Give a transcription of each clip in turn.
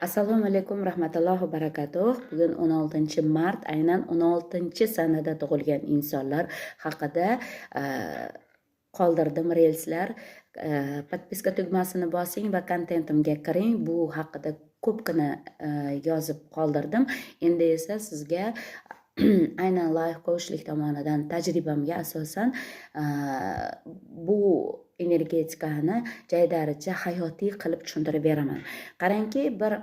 Assalomu alaykum rahmatullohi va barakatuh. Bugun 16 mart, aynan 16-sanada tug'ilgan insonlar haqida qoldirdim reelslar. Podpiska tugmasini bosing va kontentimga kiring. Bu haqida ko'pgina yozib qoldirdim. Endi esa sizga aynan loyiha qo'shlik tomonidan tajribamga asosan bu energetikani jaydaricha hayotiy qilib tushuntirib beraman. Qarangki, bir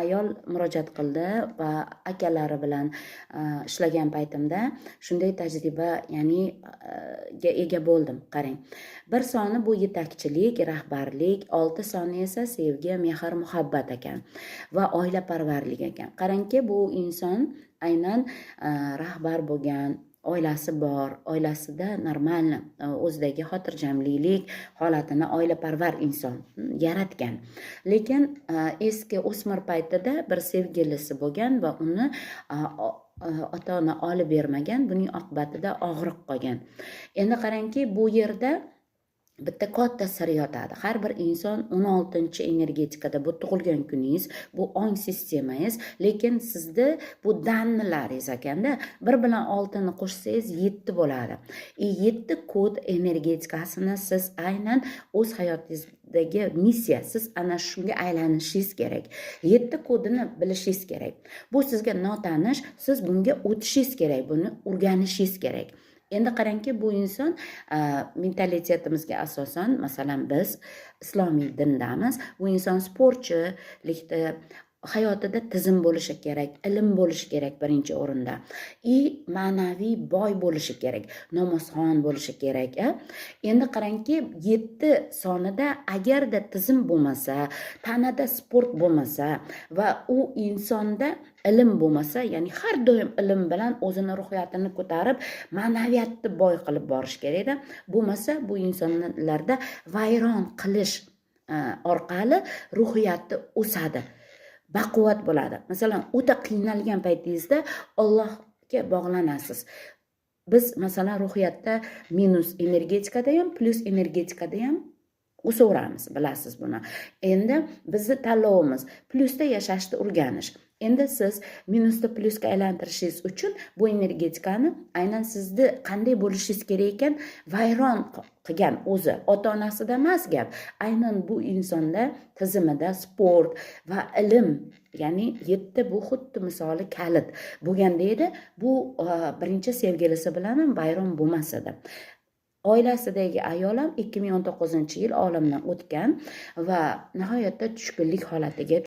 ayol murojaat qildi va akalari bilan ishlagan paytimda shunday tajriba, ya'ni ega bo'ldim. Qarang, bir soni bu yetakchilik, rahbarlik, 6 soni esa sevgi, mehr, muhabbat ekan va oilaparvarlik ekan. Qarangki, bu inson aynan rahbar bo'lgan, oilasi bor, oilasida normal o'zidagi xotirjamlik holatini oilaparvar inson yaratgan. Lekin eski o'smir paytida bir sevgilisi bo'lgan va uni ota-ona olib bermagan. Buning oqibatida og'riq qolgan. Endi qarangki, bu yerda bitta katta sir yotadi. Har bir inson 16-energetikada, bu tug'ilgan kuningiz, bu ong sistemangiz, lekin sizda bu dannilaringiz ekanda, 1 bilan 6ni qo'shsangiz 7 bo'ladi. 7 kod energetikasini siz aynan o'z hayotingizdagi missiya, siz ana shunga aylanishingiz kerak. 7 kodini bilishingiz kerak. Bu sizga notanish, siz bunga o'tishingiz kerak, buni o'rganishingiz kerak. Endi qarangki, bu inson mentalitetimizga asosan, masalan biz islomiy dindamiz, bu inson sportchilikda hayotida tizim bo'lishi kerak, ilm bo'lishi kerak birinchi o'rinda. Ma'naviy boy bo'lishi kerak, namozxon bo'lishi kerak. Endi qarangki, 7 sonida agarda tizim bo'lmasa, tanada sport bo'lmasa va u insonda ilm bo'lmasa, ya'ni har doim ilm bilan o'zini ruhiyatini ko'tarib, ma'naviyatni boy qilib borish kerak-da. Bo'lmasa, bu insonlarda vayron qilish orqali ruhiyati o'sadi, baquvvat bo'ladi. Masalan, o'ta qiynalgan paytingizda Allohga bog'lanasiz. Biz masalan ruhiyatda minus energetikada ham, plus energetikada ham o'saveramiz, bilasiz buni. Endi bizni tanlovimiz plusda yashashni o'rganish. Endi siz minusda plusga aylantirishingiz uchun bu energetikani aynan sizni qanday bo'lishingiz kerak ekan vayron qilgan o'zi, ota-onasida emas gap. Aynan bu insonda tizimida sport va ilm, ya'ni 7 bu xuddi misoli kalit bo'lganda edi. Bu birinchi sevgilisi bilan ham vayron bo'lmas edi. Oilasidagi ayol ham 2019-yil olamdan o'tgan va nihoyatda tushkunlik holatiga